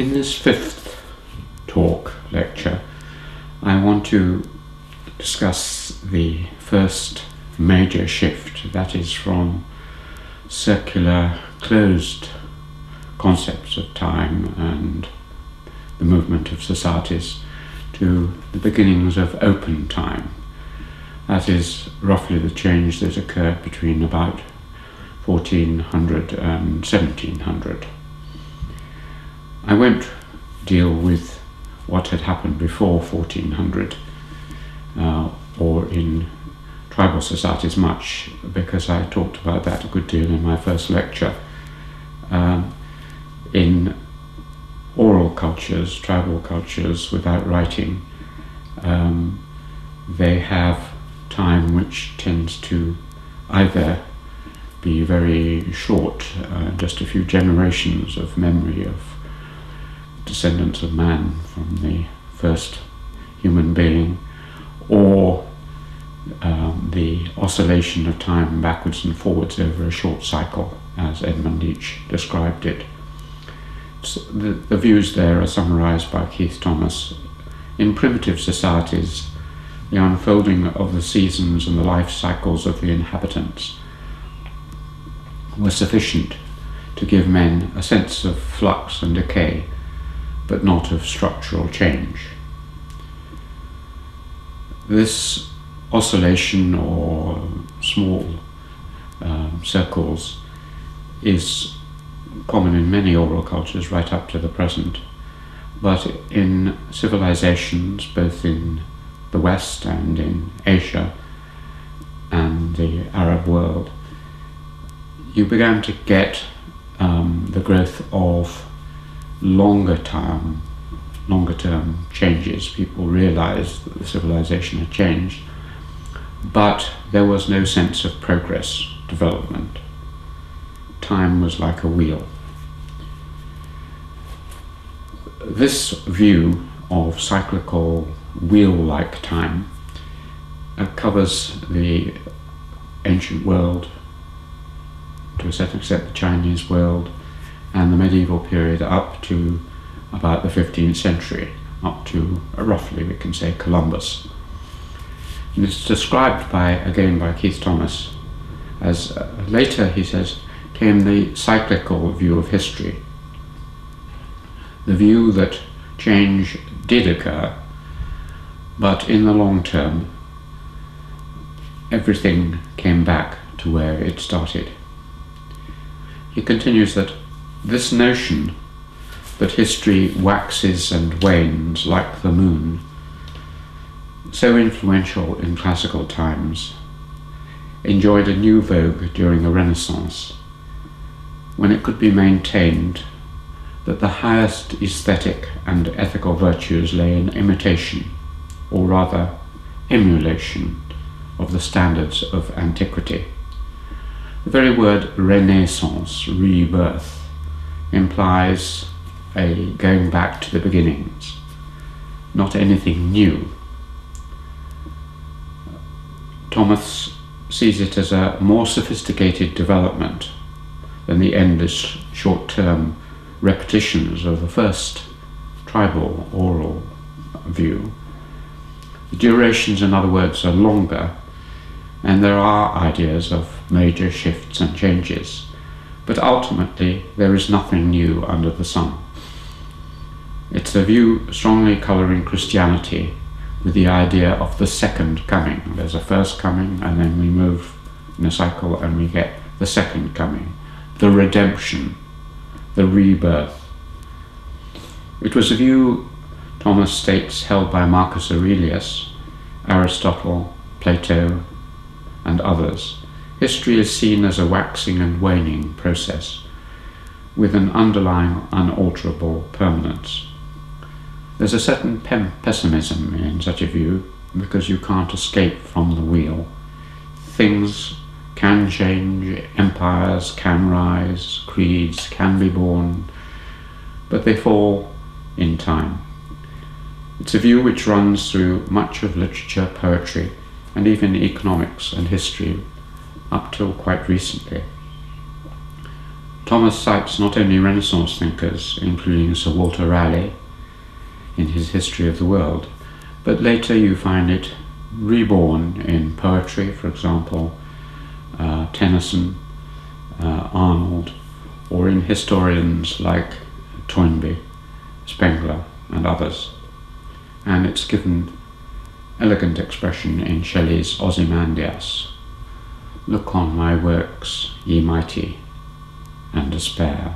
In this fifth lecture, I want to discuss the first major shift, that is from circular, closed concepts of time and the movement of societies to the beginnings of open time. That is roughly the change that occurred between about 1400 and 1700. I won't deal with what had happened before 1400 or in tribal societies much, because I talked about that a good deal in my first lecture. In oral cultures, tribal cultures without writing, they have time which tends to either be very short, just a few generations of memory of descendants of man from the first human being, or the oscillation of time backwards and forwards over a short cycle, as Edmund Leach described it. So the views there are summarized by Keith Thomas. In primitive societies, the unfolding of the seasons and the life cycles of the inhabitants were sufficient to give men a sense of flux and decay, but not of structural change. This oscillation or small circles is common in many oral cultures right up to the present, but in civilizations both in the West and in Asia and the Arab world, you began to get the growth of longer term changes. People realized that the civilization had changed, but there was no sense of progress, development. Time was like a wheel. This view of cyclical wheel-like time covers the ancient world, to a certain extent the Chinese world, and the medieval period up to about the 15th century, up to roughly, we can say, Columbus. And it's described again by Keith Thomas as later, he says, came the cyclical view of history. The view that change did occur, but in the long term, everything came back to where it started. He continues that this notion that history waxes and wanes like the moon, so influential in classical times, enjoyed a new vogue during the Renaissance, when it could be maintained that the highest aesthetic and ethical virtues lay in imitation, or rather emulation, of the standards of antiquity. The very word renaissance, rebirth, implies a going back to the beginnings, not anything new. Thomas sees it as a more sophisticated development than the endless short-term repetitions of the first tribal oral view. The durations, in other words, are longer, and there are ideas of major shifts and changes, but ultimately there is nothing new under the sun. It's a view strongly colouring Christianity with the idea of the second coming. There's a first coming, and then we move in a cycle and we get the second coming, the redemption, the rebirth. It was a view, Thomas states, held by Marcus Aurelius, Aristotle, Plato, and others. History is seen as a waxing and waning process, with an underlying unalterable permanence. There's a certain pessimism in such a view, because you can't escape from the wheel. Things can change, empires can rise, creeds can be born, but they fall in time. It's a view which runs through much of literature, poetry, and even economics and history up till quite recently. Thomas cites not only Renaissance thinkers, including Sir Walter Raleigh in his History of the World, but later you find it reborn in poetry, for example, Tennyson, Arnold, or in historians like Toynbee, Spengler, and others. And it's given elegant expression in Shelley's Ozymandias. Look on my works, ye mighty, and despair,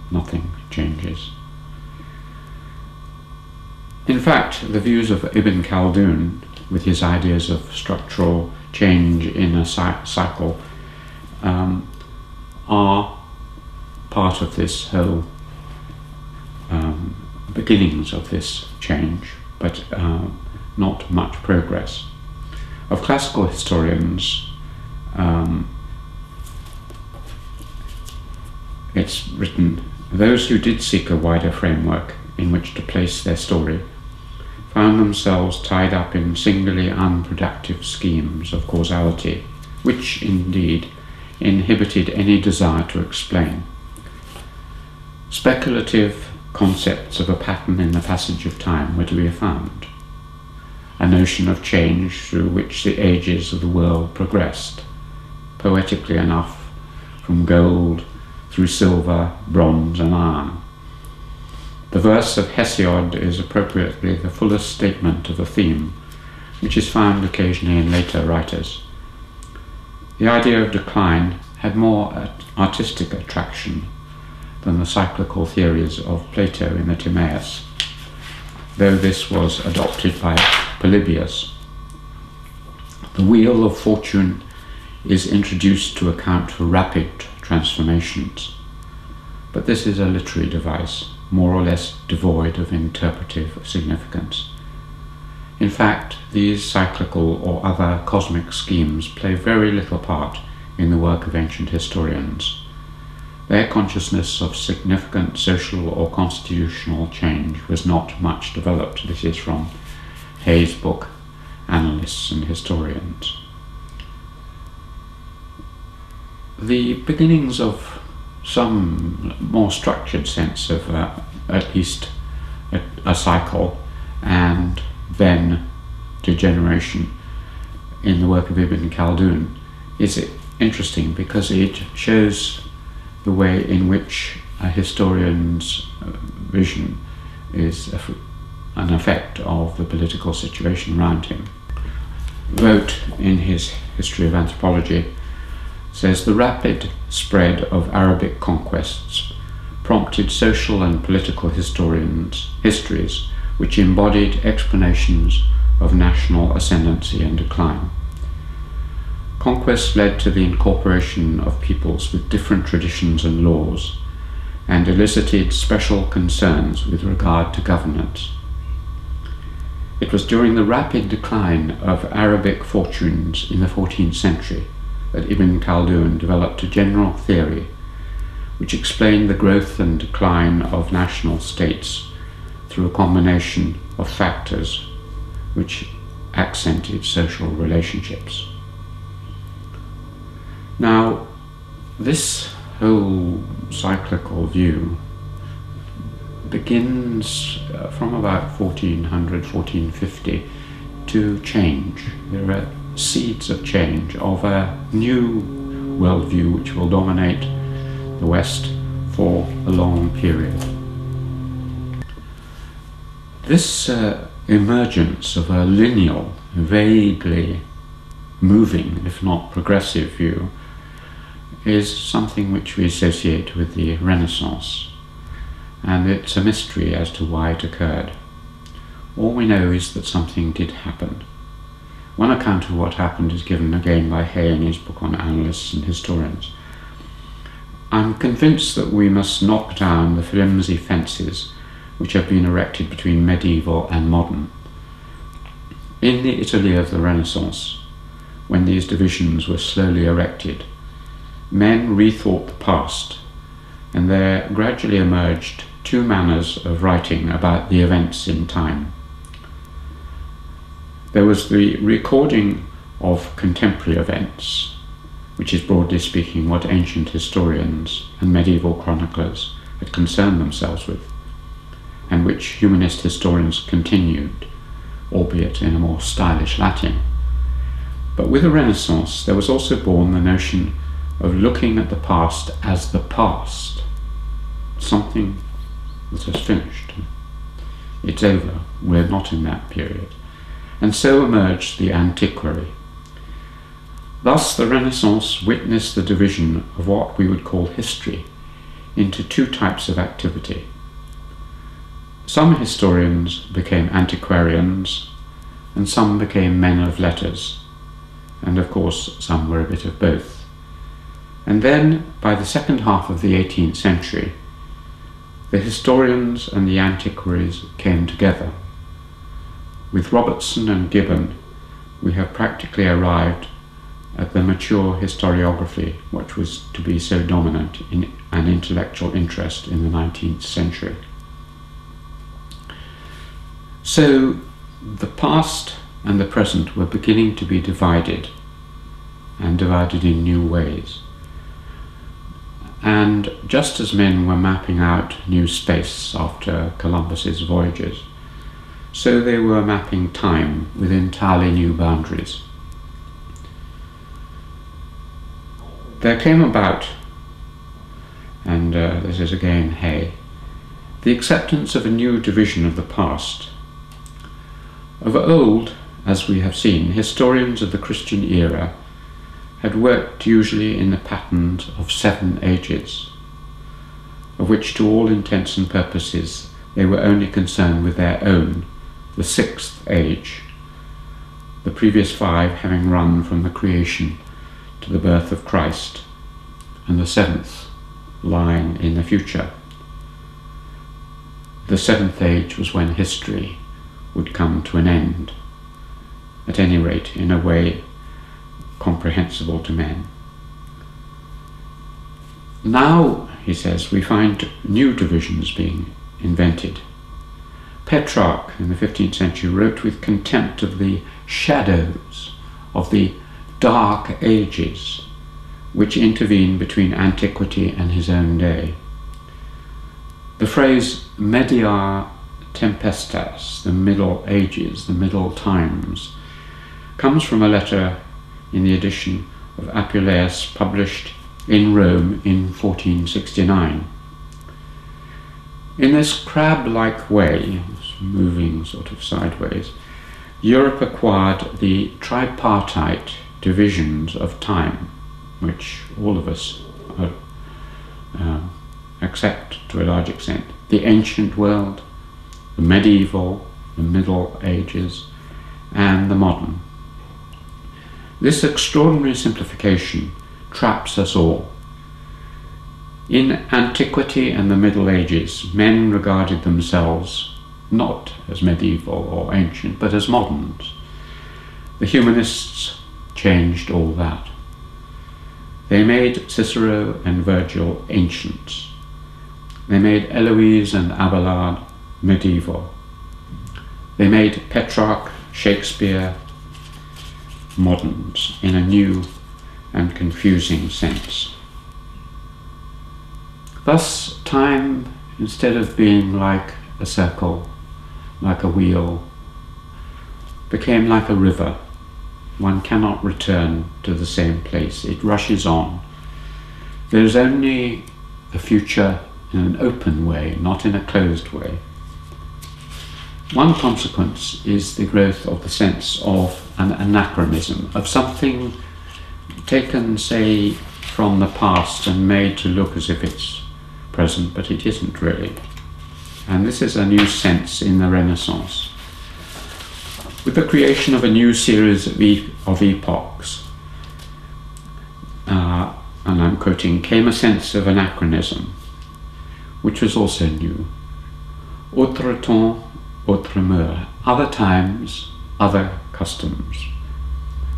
nothing changes. In fact, the views of Ibn Khaldun, with his ideas of structural change in a cycle, are part of this whole beginnings of this change, but not much progress. Of classical historians, it's written, those who did seek a wider framework in which to place their story found themselves tied up in singularly unproductive schemes of causality, which indeed inhibited any desire to explain. Speculative concepts of a pattern in the passage of time were to be found, a notion of change through which the ages of the world progressed, poetically enough, from gold through silver, bronze, and iron. The verse of Hesiod is appropriately the fullest statement of a theme, which is found occasionally in later writers. The idea of decline had more artistic attraction than the cyclical theories of Plato in the Timaeus, though this was adopted by Polybius. The wheel of fortune is introduced to account for rapid transformations, but this is a literary device, more or less devoid of interpretive significance. In fact, these cyclical or other cosmic schemes play very little part in the work of ancient historians. Their consciousness of significant social or constitutional change was not much developed. This is from Hay's book, Analysts and Historians. The beginnings of some more structured sense of at least a cycle and then degeneration in the work of Ibn Khaldun is interesting because it shows the way in which a historian's vision is an effect of the political situation around him. Wrote in his History of Anthropology, says the rapid spread of Arabic conquests prompted social and political histories which embodied explanations of national ascendancy and decline. Conquest led to the incorporation of peoples with different traditions and laws, and elicited special concerns with regard to governance. It was during the rapid decline of Arabic fortunes in the 14th century that Ibn Khaldun developed a general theory which explained the growth and decline of national states through a combination of factors which accented social relationships. Now, this whole cyclical view begins from about 1400, 1450 to change. There are seeds of change, of a new worldview which will dominate the West for a long period. This emergence of a lineal, vaguely moving, if not progressive view is something which we associate with the Renaissance, and it's a mystery as to why it occurred. All we know is that something did happen. One account of what happened is given again by Hay in his book on Analysts and Historians. I'm convinced that we must knock down the flimsy fences which have been erected between medieval and modern. In the Italy of the Renaissance, when these divisions were slowly erected, men rethought the past, and there gradually emerged two manners of writing about the events in time. There was the recording of contemporary events, which is broadly speaking what ancient historians and medieval chroniclers had concerned themselves with, and which humanist historians continued, albeit in a more stylish Latin. But with the Renaissance, there was also born the notion of looking at the past as the past, something that has finished. It's over, we're not in that period. And so emerged the antiquary. Thus the Renaissance witnessed the division of what we would call history into two types of activity. Some historians became antiquarians, and some became men of letters, and of course some were a bit of both. And then, by the second half of the 18th century, the historians and the antiquaries came together. With Robertson and Gibbon, we have practically arrived at the mature historiography which was to be so dominant in an intellectual interest in the 19th century. So the past and the present were beginning to be divided, and divided in new ways. And just as men were mapping out new space after Columbus's voyages, so they were mapping time with entirely new boundaries. There came about, and this is again Hay, the acceptance of a new division of the past. Of old, as we have seen, historians of the Christian era had worked usually in the patterns of 7 ages, of which to all intents and purposes they were only concerned with their own, the 6th age, the previous 5 having run from the creation to the birth of Christ, and the 7th lying in the future. The 7th age was when history would come to an end, at any rate in a way comprehensible to men. Now, he says, we find new divisions being invented. Petrarch in the 15th century wrote with contempt of the shadows of the dark ages which intervene between antiquity and his own day. The phrase media tempestas, the Middle Ages, the Middle Times, comes from a letter in the edition of Apuleius published in Rome in 1469. In this crab-like way, moving sort of sideways, Europe acquired the tripartite divisions of time, which all of us accept to a large extent. The ancient world, the medieval, the Middle Ages, and the modern. This extraordinary simplification traps us all. In antiquity and the Middle Ages, men regarded themselves not as medieval or ancient, but as moderns. The humanists changed all that. They made Cicero and Virgil ancients. They made Eloise and Abelard medieval. They made Petrarch, Shakespeare moderns in a new and confusing sense. Thus, time, instead of being like a circle, like a wheel, became like a river. One cannot return to the same place. It rushes on. There is only a future in an open way, not in a closed way. One consequence is the growth of the sense of an anachronism, of something taken, say, from the past and made to look as if it's present, but it isn't really. And this is a new sense in the Renaissance. With the creation of a new series of epochs, and I'm quoting, came a sense of anachronism, which was also new. Autre temps, autre mœurs, other times, other customs,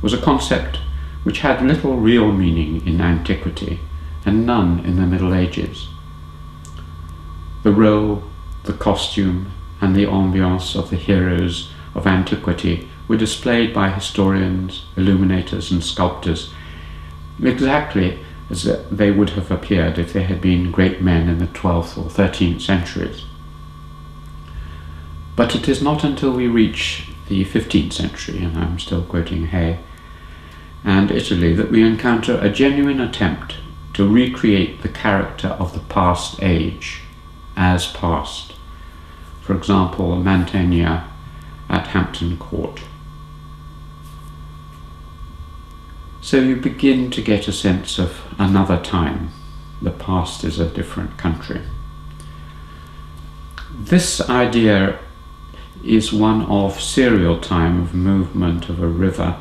was a concept which had little real meaning in antiquity and none in the Middle Ages. The role, the costume, and the ambiance of the heroes of antiquity were displayed by historians, illuminators, and sculptors exactly as they would have appeared if they had been great men in the 12th or 13th centuries. But it is not until we reach the 15th century, and I'm still quoting Hay, and Italy, that we encounter a genuine attempt to recreate the character of the past age as past. For example, Mantegna at Hampton Court. So you begin to get a sense of another time. The past is a different country. This idea is one of serial time, of movement of a river,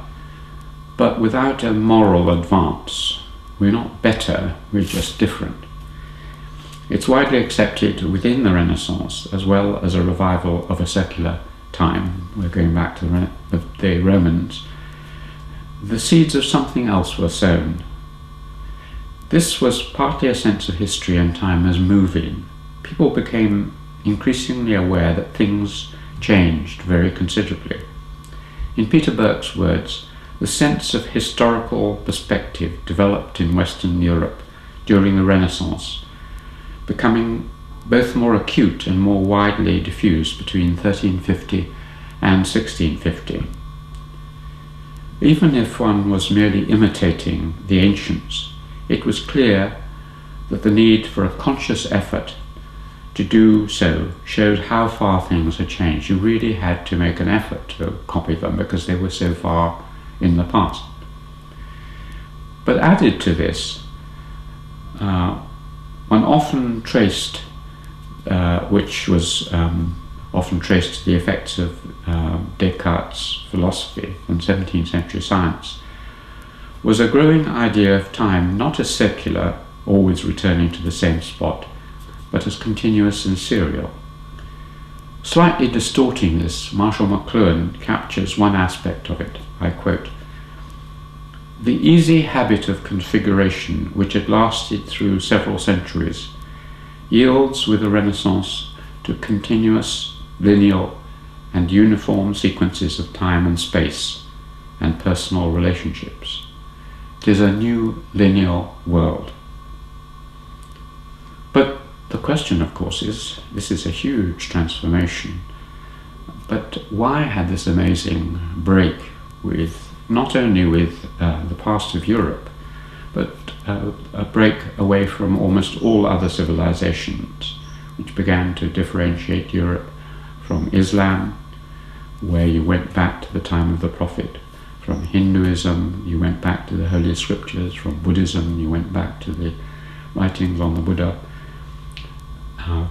but without a moral advance. We're not better, we're just different. It's widely accepted within the Renaissance as well as a revival of a secular time. We're going back to the Romans. The seeds of something else were sown. This was partly a sense of history and time as moving. People became increasingly aware that things changed very considerably. In Peter Burke's words, the sense of historical perspective developed in Western Europe during the Renaissance, becoming both more acute and more widely diffused between 1350 and 1650. Even if one was merely imitating the ancients, it was clear that the need for a conscious effort to do so showed how far things had changed. You really had to make an effort to copy them because they were so far in the past. But added to this, one often traced, which was often traced to the effects of Descartes' philosophy and 17th century science, was a growing idea of time not as circular, always returning to the same spot, but as continuous and serial. Slightly distorting this, Marshall McLuhan captures one aspect of it. I quote, "The easy habit of configuration, which had lasted through several centuries, yields with the Renaissance to continuous, lineal, and uniform sequences of time and space and personal relationships. It is a new lineal world." But the question, of course, is, this is a huge transformation, but why had this amazing break with, not only with the past of Europe, but a break away from almost all other civilizations, which began to differentiate Europe from Islam, where you went back to the time of the Prophet, from Hinduism, you went back to the Holy Scriptures, from Buddhism, you went back to the writings on the Buddha,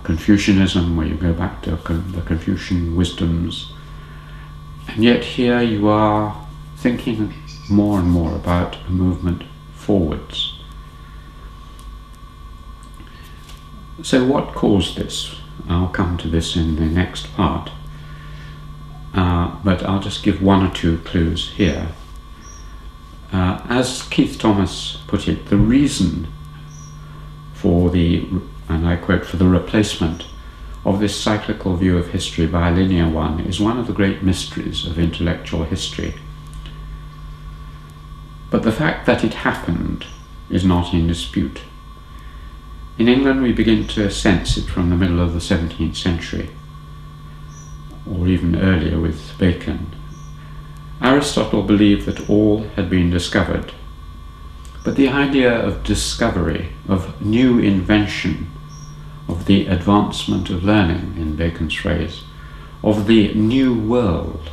Confucianism, where you go back to the Confucian wisdoms, and yet here you are thinking more and more about a movement forwards. So what caused this? I'll come to this in the next part, but I'll just give one or two clues here. As Keith Thomas put it, the reason for the, and I quote, "for the replacement of this cyclical view of history by a linear one is one of the great mysteries of intellectual history. But the fact that it happened is not in dispute. In England we begin to sense it from the middle of the 17th century, or even earlier with Bacon. Aristotle believed that all had been discovered, but the idea of discovery, of new invention, of the advancement of learning, in Bacon's phrase, of the new world,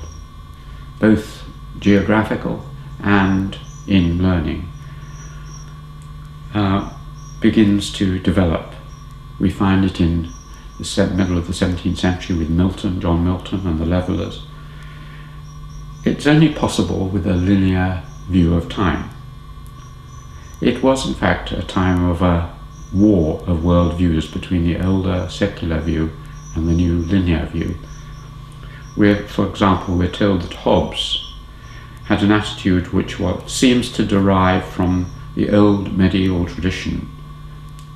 both geographical and in learning, begins to develop. We find it in the middle of the 17th century with Milton, John Milton and the Levellers. It's only possible with a linear view of time. It was in fact a time of a war of worldviews between the older secular view and the new linear view. For example, we're told that Hobbes had an attitude which seems to derive from the old medieval tradition,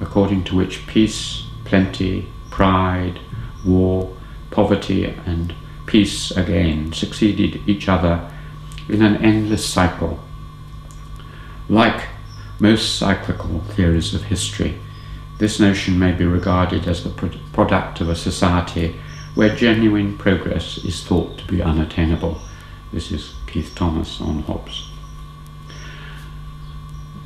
according to which peace, plenty, pride, war, poverty, and peace again succeeded each other in an endless cycle, like most cyclical theories of history, this notion may be regarded as the product of a society where genuine progress is thought to be unattainable. This is Keith Thomas on Hobbes.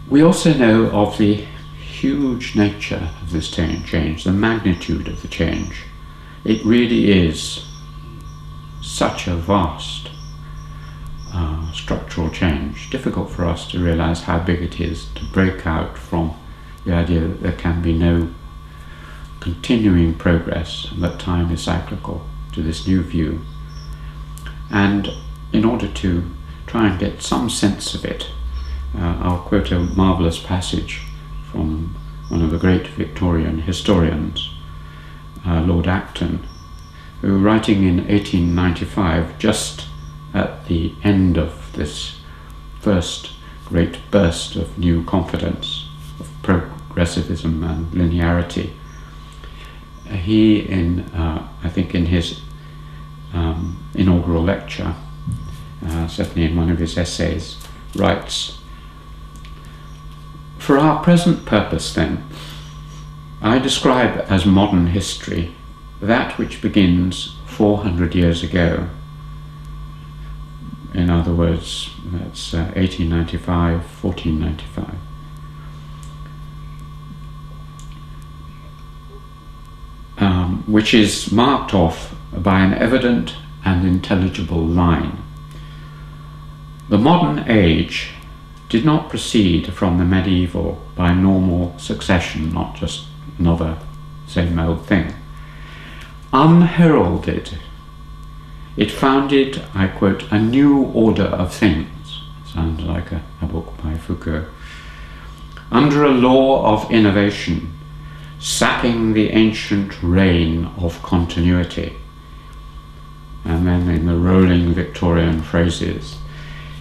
We also know of the huge nature of this change, the magnitude of the change. It really is such a vast structural change, difficult for us to realize how big it is to break out from the idea that there can be no continuing progress and that time is cyclical, to this new view. And in order to try and get some sense of it, I'll quote a marvellous passage from one of the great Victorian historians, Lord Acton, who, writing in 1895, just at the end of this first great burst of new confidence, of progressivism and linearity, he, I think in his inaugural lecture, certainly in one of his essays, writes, "For our present purpose, then, I describe as modern history that which begins 400 years ago. In other words, that's 1895, 1495. Which is marked off by an evident and intelligible line. The modern age did not proceed from the medieval by normal succession, not just another same old thing. Unheralded, it founded, I quote, a new order of things." Sounds like a book by Foucault. "Under a law of innovation, sapping the ancient reign of continuity." And then in the rolling Victorian phrases,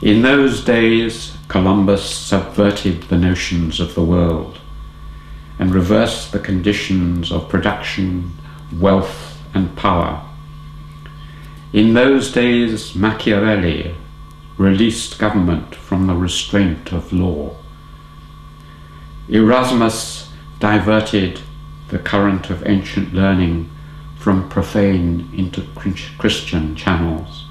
"In those days, Columbus subverted the notions of the world and reversed the conditions of production, wealth, and power. In those days, Machiavelli released government from the restraint of law. Erasmus diverted the current of ancient learning from profane into Christian channels.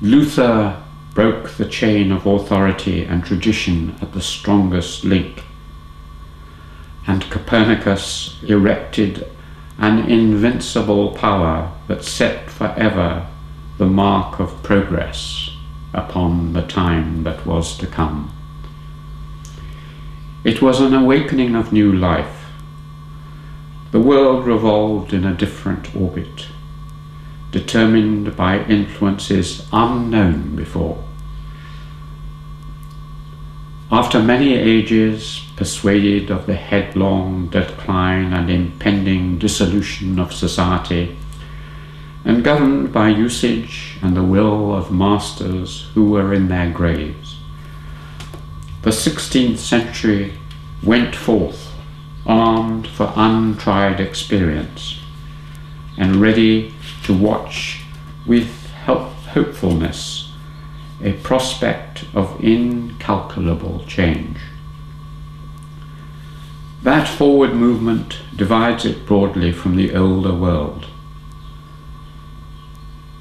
Luther broke the chain of authority and tradition at the strongest link, and Copernicus erected an invincible power that set forever the mark of progress upon the time that was to come. It was an awakening of new life. The world revolved in a different orbit, determined by influences unknown before. After many ages, persuaded of the headlong decline and impending dissolution of society, and governed by usage and the will of masters who were in their graves, the 16th century went forth, armed for untried experience, and ready to watch with hopefulness a prospect of incalculable change. That forward movement divides it broadly from the older world,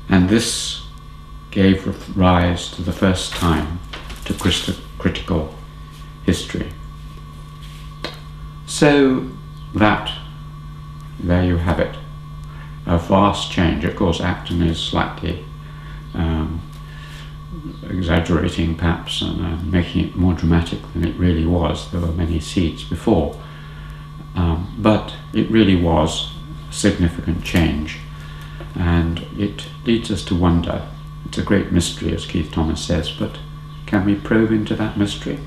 and this gave rise to the first time to critical history. So that, there you have it, a vast change. Of course, Acton is slightly exaggerating perhaps and making it more dramatic than it really was. There were many seeds before, but it really was a significant change, and it leads us to wonder. It's a great mystery, as Keith Thomas says, but can we probe into that mystery?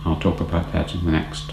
I'll talk about that in the next